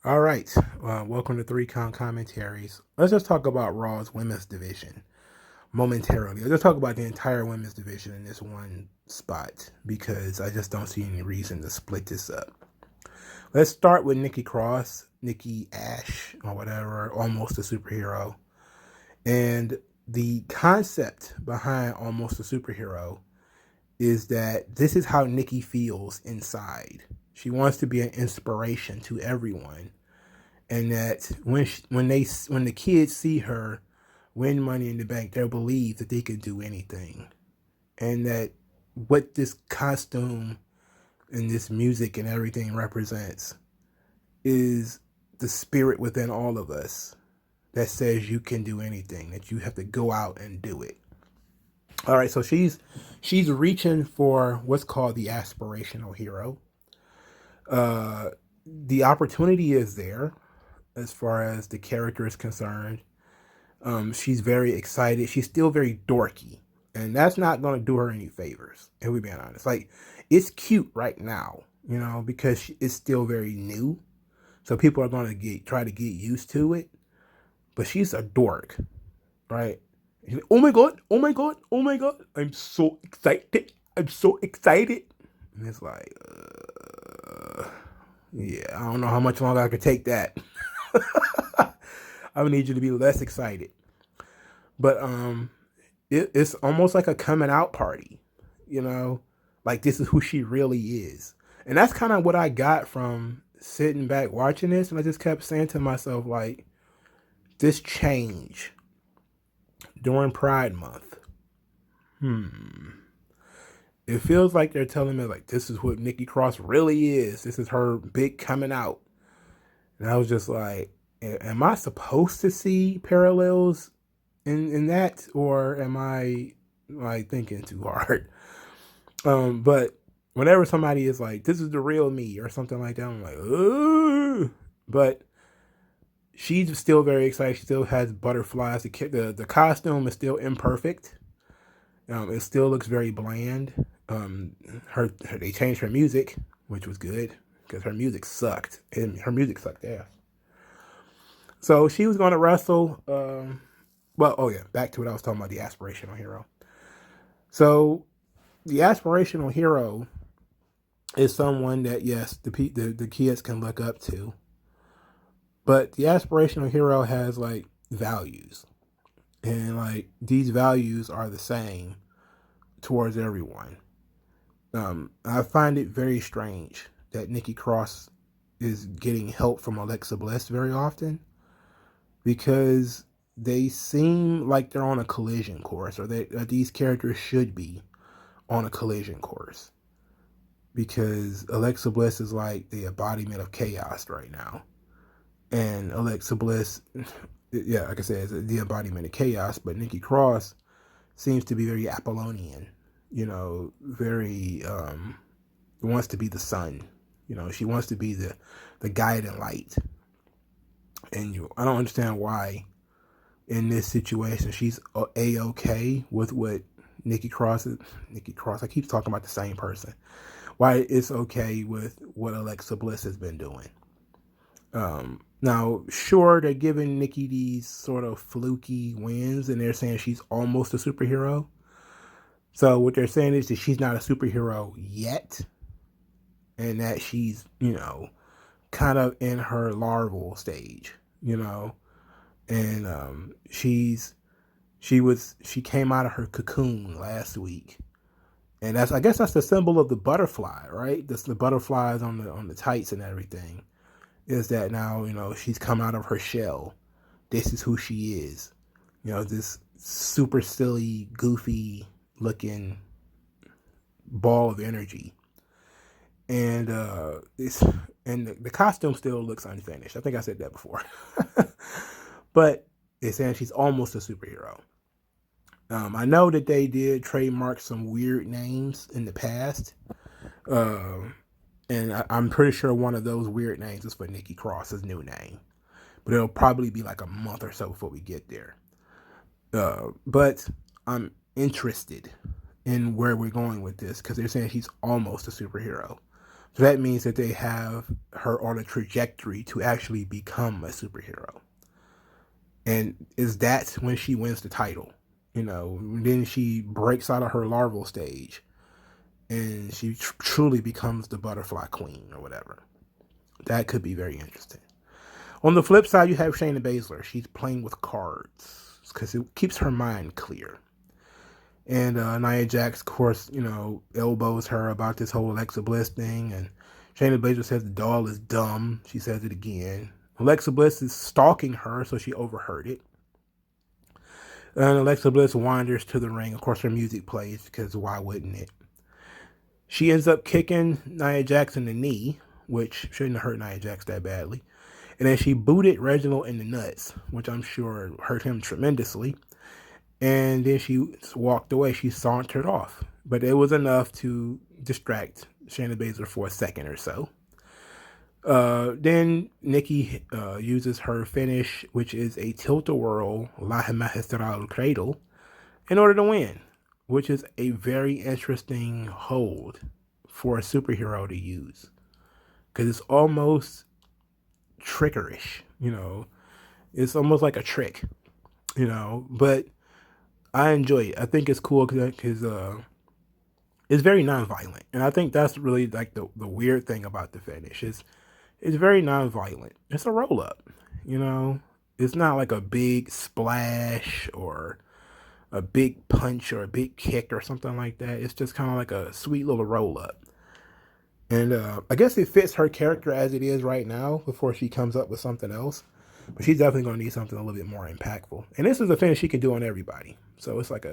All right. Welcome to Three Con Commentaries. Let's just talk about Raw's women's division momentarily. Let's just talk about the entire women's division in this one spot because I just don't see any reason to split this up. Let's start with Nikki Cross, Nikki Ash, or whatever, almost a superhero. And the concept behind almost a superhero is that this is how Nikki feels inside. She wants to be an inspiration to everyone, and that when the kids see her win Money in the Bank, they'll believe that they can do anything, and that what this costume and this music and everything represents is the spirit within all of us that says you can do anything, that you have to go out and do it. All right, so she's reaching for what's called the aspirational hero. The opportunity is there as far as the character is concerned. She's very excited. She's still very dorky, and that's not going to do her any favors. If we're being honest, like it's cute right now, because it's still very new, so people are going to try to get used to it. But she's a dork, right? Like, oh my god! Oh my god! Oh my god! I'm so excited! I'm so excited! And it's like, yeah, I don't know how much longer I could take that. I would need you to be less excited. But it's almost like a coming out party, like this is who she really is. And that's kind of what I got from sitting back watching this. And I just kept saying to myself, like, this change during Pride Month, it feels like they're telling me, like, this is what Nikki Cross really is. This is her big coming out. And I was just like, am I supposed to see parallels in that, or am I like thinking too hard? But whenever somebody is like, this is the real me or something like that, I'm like, ooh. But she's still very excited. She still has butterflies. The costume is still imperfect. It still looks very bland. They changed her music, which was good because her music sucked. And her music sucked ass. So she was going to wrestle. Back to what I was talking about, the aspirational hero. So the aspirational hero is someone that, yes, the kids can look up to. But the aspirational hero has, like, values. And, like, these values are the same towards everyone. I find it very strange that Nikki Cross is getting help from Alexa Bliss very often, because they seem like they're on a collision course, or these characters should be on a collision course, because Alexa Bliss is like the embodiment of chaos right now. And Alexa Bliss, yeah, like I said, is the embodiment of chaos, but Nikki Cross seems to be very Apollonian, very wants to be the sun. She wants to be the guiding light. And I don't understand why in this situation she's A-okay with what Nikki Cross is. Nikki Cross, I keep talking about the same person. Why it's okay with what Alexa Bliss has been doing. Now, sure, they're giving Nikki these sort of fluky wins, and they're saying she's almost a superhero. So what they're saying is that she's not a superhero yet, and that she's, kind of in her larval stage, and she came out of her cocoon last week, and I guess that's the symbol of the butterfly, right? That's the butterflies on the tights and everything. Is that now, she's come out of her shell. This is who she is. This super silly, goofy looking ball of energy. And the costume still looks unfinished. I think I said that before. But they're saying she's almost a superhero. I know that they did trademark some weird names in the past. And I'm pretty sure one of those weird names is for Nikki Cross's new name. But it'll probably be like a month or so before we get there. But I'm interested in where we're going with this, because they're saying she's almost a superhero. So that means that they have her on a trajectory to actually become a superhero. And is that when she wins the title? Then she breaks out of her larval stage and she truly becomes the butterfly queen or whatever. That could be very interesting. On the flip side, you have Shayna Baszler. She's playing with cards because it keeps her mind clear. And Nia Jax, of course, elbows her about this whole Alexa Bliss thing. And Shayna Baszler says the doll is dumb. She says it again. Alexa Bliss is stalking her, so she overheard it. And Alexa Bliss wanders to the ring. Of course, her music plays because why wouldn't it? She ends up kicking Nia Jax in the knee, which shouldn't have hurt Nia Jax that badly. And then she booted Reginald in the nuts, which I'm sure hurt him tremendously. And then she walked away. She sauntered off. But it was enough to distract Shayna Baszler for a second or so. Then Nikki uses her finish, which is a tilt-a-whirl La Magistral Cradle, in order to win, which is a very interesting hold for a superhero to use. Because it's almost trickerish, It's almost like a trick, But I enjoy it. I think it's cool because it's very nonviolent. And I think that's really like the weird thing about the finish is it's very nonviolent. It's a roll-up, It's not like a big splash or a big punch or a big kick or something like that. It's just kind of like a sweet little roll-up. And I guess it fits her character as it is right now before she comes up with something else. But she's definitely going to need something a little bit more impactful. And this is a finish she can do on everybody. So it's like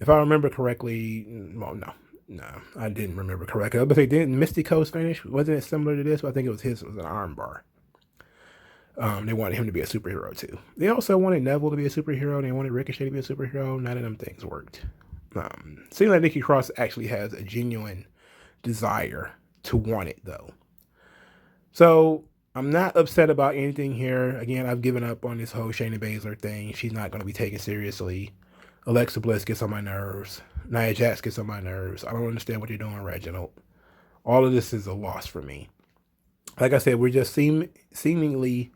if I remember correctly, well, no, I didn't remember correctly. But they didn't. Mystico's finish, wasn't it similar to this? But I think it was an arm bar. They wanted him to be a superhero too. They also wanted Neville to be a superhero. They wanted Ricochet to be a superhero. None of them things worked. Seems like Nikki Cross actually has a genuine desire to want it though. So I'm not upset about anything here. Again, I've given up on this whole Shayna Baszler thing. She's not going to be taken seriously. Alexa Bliss gets on my nerves. Nia Jax gets on my nerves. I don't understand what you're doing, Reginald. All of this is a loss for me. Like I said, we're just seemingly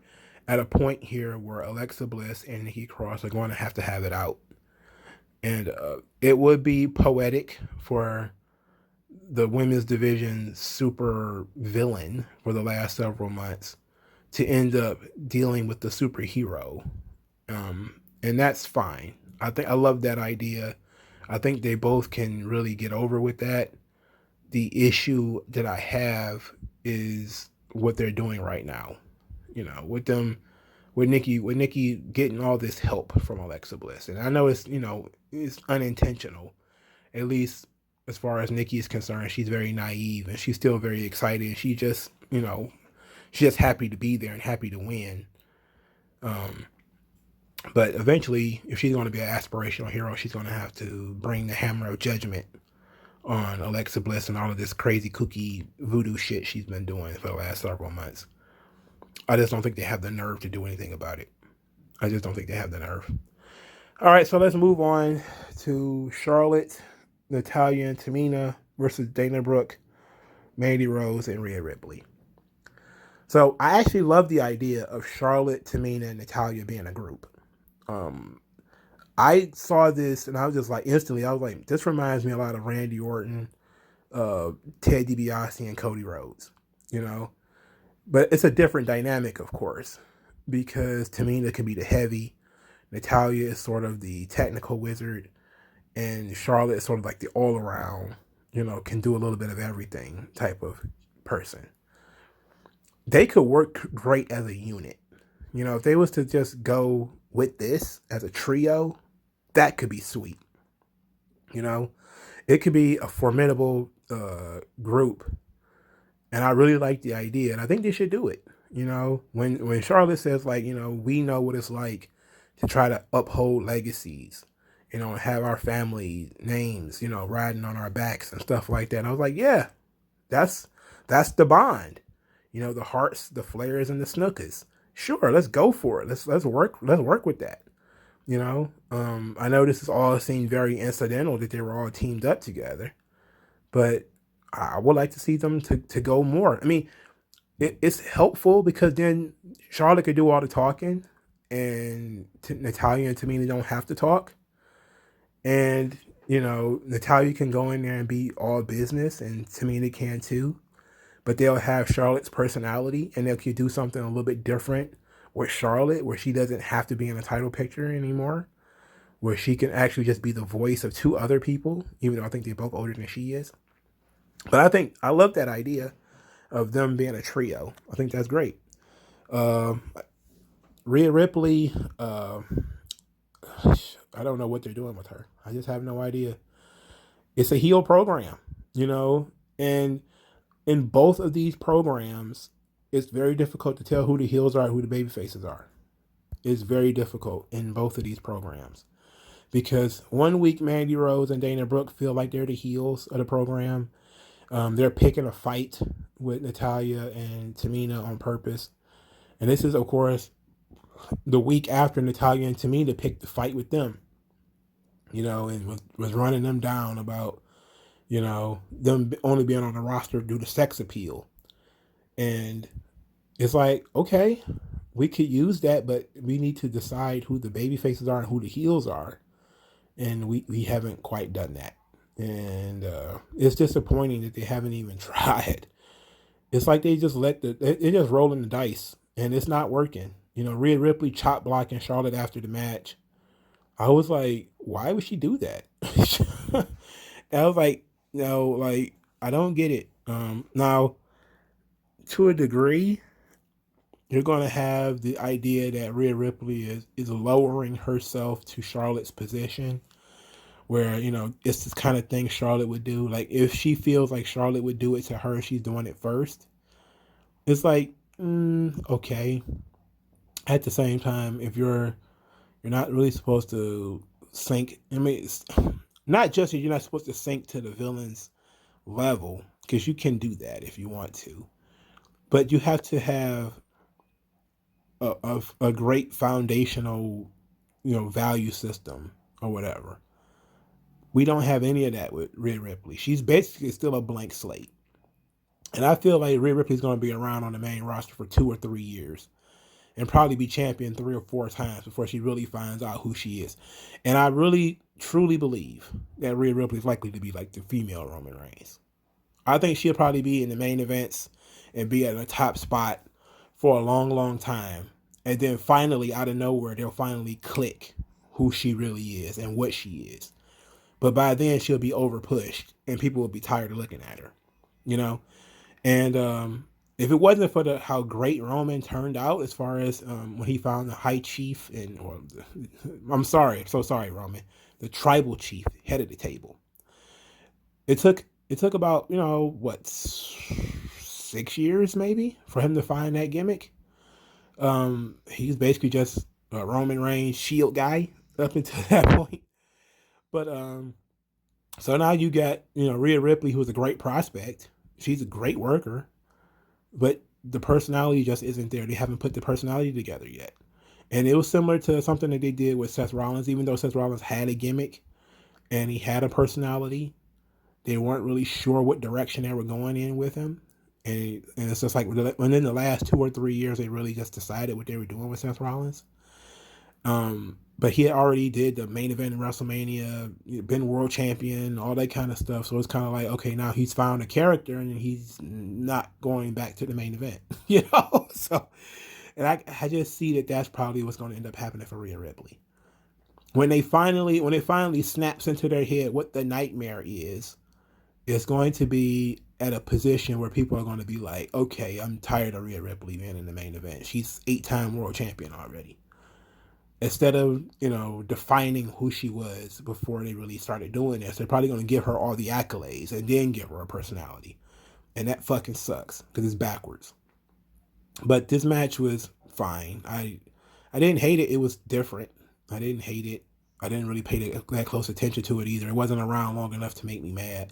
at a point here where Alexa Bliss and Nikki Cross are going to have it out. And it would be poetic for the women's division super villain for the last several months to end up dealing with the superhero. And that's fine. I love that idea. I think they both can really get over with that. The issue that I have is what they're doing right now. With Nikki getting all this help from Alexa Bliss. And I know it's unintentional. At least as far as Nikki is concerned, she's very naive and she's still very excited. She just, she's just happy to be there and happy to win. But eventually, if she's going to be an aspirational hero, she's going to have to bring the hammer of judgment on Alexa Bliss and all of this crazy kooky voodoo shit she's been doing for the last several months. I just don't think they have the nerve to do anything about it. I just don't think they have the nerve. All right, so let's move on to Charlotte, Natalya, and Tamina versus Dana Brooke, Mandy Rose, and Rhea Ripley. So I actually love the idea of Charlotte, Tamina, and Natalya being a group. I saw this and I was just like, instantly, I was like, this reminds me a lot of Randy Orton, Ted DiBiase, and Cody Rhodes, But it's a different dynamic, of course, because Tamina can be the heavy, Natalya is sort of the technical wizard, and Charlotte is sort of like the all-around, can do a little bit of everything type of person. They could work great as a unit. If they was to just go with this as a trio, that could be sweet. It could be a formidable group. And I really like the idea. And I think they should do it. When Charlotte says, like, we know what it's like to try to uphold legacies, have our family names, riding on our backs and stuff like that. And I was like, yeah, that's the bond. The Hearts, the Flairs, and the Snookers. Sure, let's go for it. Let's work with that. I know this is all seemed very incidental that they were all teamed up together, but I would like to see them to go more. I mean, it's helpful because then Charlotte could do all the talking, and Natalya and Tamina don't have to talk. And Natalya can go in there and be all business, and Tamina can too. But they'll have Charlotte's personality, and they could do something a little bit different with Charlotte, where she doesn't have to be in a title picture anymore, where she can actually just be the voice of two other people, even though I think they're both older than she is. But I love that idea of them being a trio. I think that's great. Rhea Ripley, I don't know what they're doing with her. I just have no idea. It's a heel program, and in both of these programs, it's very difficult to tell who the heels are and who the baby faces are. It's very difficult in both of these programs because one week Mandy Rose and Dana Brooke feel like they're the heels of the program. They're picking a fight with Natalya and Tamina on purpose. And this is, of course, the week after Natalya and Tamina picked the fight with them, and was running them down about, them only being on the roster due to sex appeal. And it's like, okay, we could use that, but we need to decide who the baby faces are and who the heels are. And we haven't quite done that. And it's disappointing that they haven't even tried. It's like they just they're just rolling the dice, and it's not working. Rhea Ripley chop blocking Charlotte after the match. I was like, why would she do that? I was like, no, like, I don't get it. Now, to a degree, you're going to have the idea that Rhea Ripley is lowering herself to Charlotte's position, where, it's this kind of thing Charlotte would do. Like, if she feels like Charlotte would do it to her, she's doing it first. It's like, okay. At the same time, if you're not really supposed to sink, I mean, it's not just that you're not supposed to sink to the villain's level, because you can do that if you want to, but you have to have a great foundational, value system or whatever. We don't have any of that with Rhea Ripley. She's basically still a blank slate. And I feel like Rhea Ripley's going to be around on the main roster for 2 or 3 years and probably be champion 3 or 4 times before she really finds out who she is. And I really, truly believe that Rhea Ripley is likely to be like the female Roman Reigns. I think she'll probably be in the main events and be at a top spot for a long, long time. And then finally, out of nowhere, they'll finally click who she really is and what she is. But by then, she'll be overpushed and people will be tired of looking at her, And if it wasn't for how great Roman turned out, as far as when he found the High Chief I'm so sorry, Roman, the Tribal Chief, head of the table. It took about 6 years maybe for him to find that gimmick. He's basically just a Roman Reigns Shield guy up until that point. But so now you got Rhea Ripley, who's a great prospect. She's a great worker, but the personality just isn't there. They haven't put the personality together yet. And it was similar to something that they did with Seth Rollins. Even though Seth Rollins had a gimmick and he had a personality, they weren't really sure what direction they were going in with him. And it's just like within the last 2 or 3 years, they really just decided what they were doing with Seth Rollins. But he already did the main event in WrestleMania, been world champion, all that kind of stuff. So it's kind of like, okay, now he's found a character and he's not going back to the main event, So, and I just see that that's probably what's going to end up happening for Rhea Ripley. When it finally snaps into their head what the nightmare is, it's going to be at a position where people are going to be like, okay, I'm tired of Rhea Ripley being in the main event. She's 8-time world champion already. Instead of, defining who she was before they really started doing this, they're probably going to give her all the accolades and then give her a personality. And that fucking sucks because it's backwards. But this match was fine. I didn't hate it. It was different. I didn't hate it. I didn't really pay that close attention to it either. It wasn't around long enough to make me mad.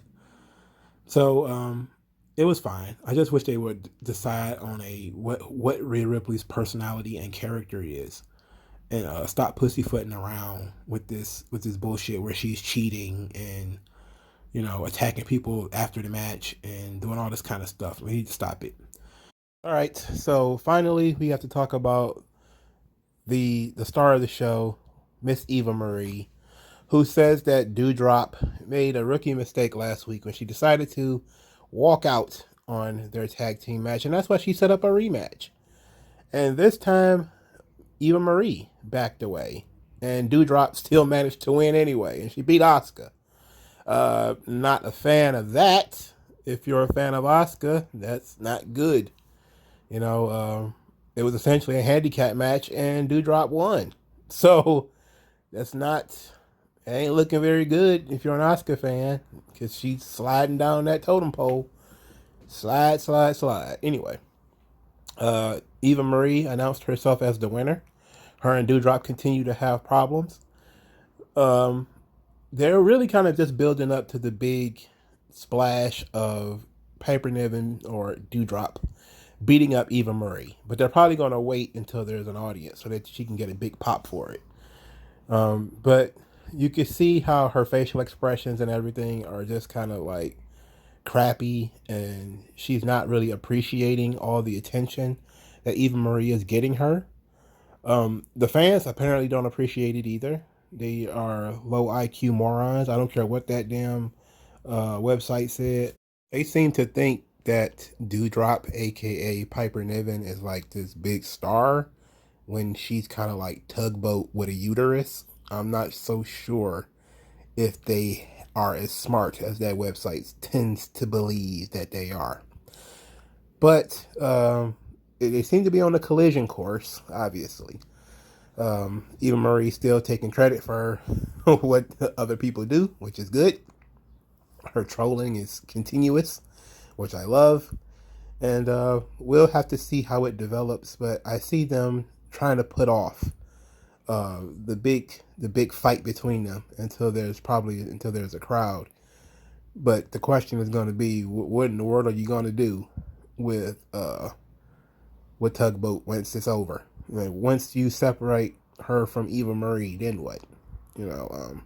So it was fine. I just wish they would decide on what Rhea Ripley's personality and character is. And stop pussyfooting around with this bullshit where she's cheating and you know, attacking people after the match and doing all this kind of stuff. We need to stop it. All right, so finally we have to talk about the star of the show, Miss Eva Marie, who says that Doudrop made a rookie mistake last week when she decided to walk out on their tag team match, and that's why she set up a rematch. And this time, Eva Marie backed away, and Doudrop still managed to win anyway, and she beat Asuka. Not a fan of that. If you're a fan of Asuka, that's not good. You know, it was essentially a handicap match, and Doudrop won. So that's not, it ain't looking very good if you're an Asuka fan, because she's sliding down that totem pole. Slide, slide, slide. Anyway, Eva Marie announced herself as the winner. Her and Doudrop continue to have problems. They're really kind of just building up to the big splash of Piper Niven or Doudrop beating up Eva Marie. But they're probably going to wait until there's an audience so that she can get a big pop for it. But you can see how her facial expressions and everything are just kind of like crappy, and she's not really appreciating all the attention that Eva Marie is getting her. The fans apparently don't appreciate it either. They are low IQ morons. I don't care what that damn website said. They seem to think that Doudrop, aka Piper Niven, is like this big star when she's kind of like Tugboat with a uterus. I'm not so sure if they are as smart as that website tends to believe that they are. But they seem to be on a collision course, obviously. Eva Marie still taking credit for what other people do, which is good. Her trolling is continuous, which I love. And we'll have to see how it develops, but I see them trying to put off the big fight between them until there's a crowd. But the question is going to be, what in the world are you going to do with Tugboat once it's over? Like, once you separate her from Eva Marie, then what? You know,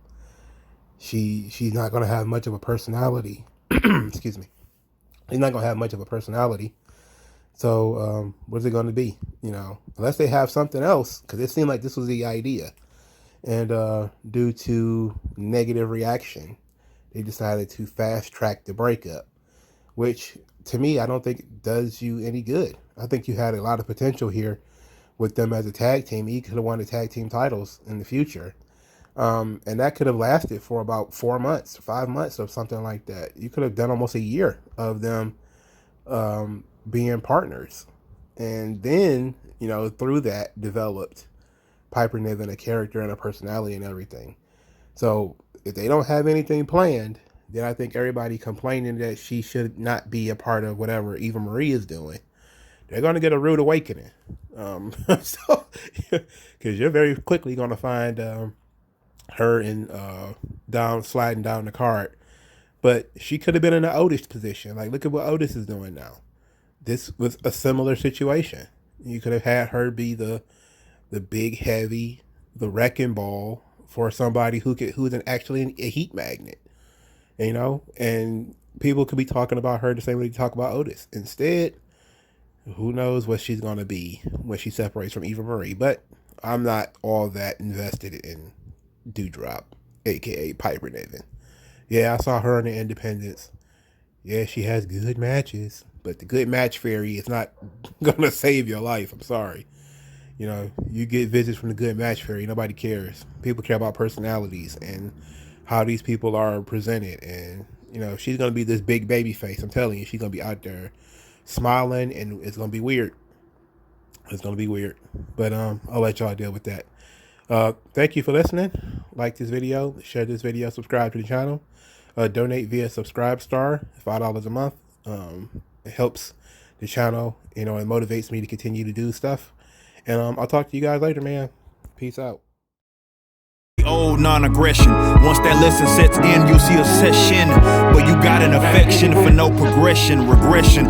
she's not going to have much of a personality. Excuse me. She's not going to have much of a personality. So what's it going to be? You know, unless they have something else, because it seemed like this was the idea. And due to negative reaction, they decided to fast track the breakup, which to me, I don't think does you any good. I think you had a lot of potential here with them as a tag team. You could have won the tag team titles in the future. And that could have lasted for about 4 months, 5 months or something like that. You could have done almost a year of them being partners. And then, you know, through that developed Piper Niven, a character and a personality and everything. So if they don't have anything planned, then I think everybody complaining that she should not be a part of whatever Eva Marie is doing, they're going to get a rude awakening. So, because you're very quickly going to find her in sliding down the card. But she could have been in the Otis position. Like, look at what Otis is doing now. This was a similar situation. You could have had her be the big heavy, the wrecking ball for somebody who's actually a heat magnet, you know, and people could be talking about her the same way they talk about Otis. Instead, who knows what she's going to be when she separates from Eva Marie. But I'm not all that invested in Doudrop, aka Piper Niven. Yeah, I saw her in the Independence. Yeah, she has good matches, but the good match fairy is not going to save your life. I'm sorry. You know, you get visits from the good match fairy, nobody cares. People care about personalities and how these people are presented. And, you know, she's going to be this big baby face. I'm telling you, she's going to be out there smiling, and it's going to be weird. It's going to be weird. But I'll let y'all deal with that. Thank you for listening. Like this video, share this video, subscribe to the channel. Donate via Subscribestar, $5 a month. It helps the channel, you know, and motivates me to continue to do stuff. And I'll talk to you guys later, man. Peace out. Old non-aggression. Once that lesson sets in, you'll see a session where you got an affection for no progression, regression.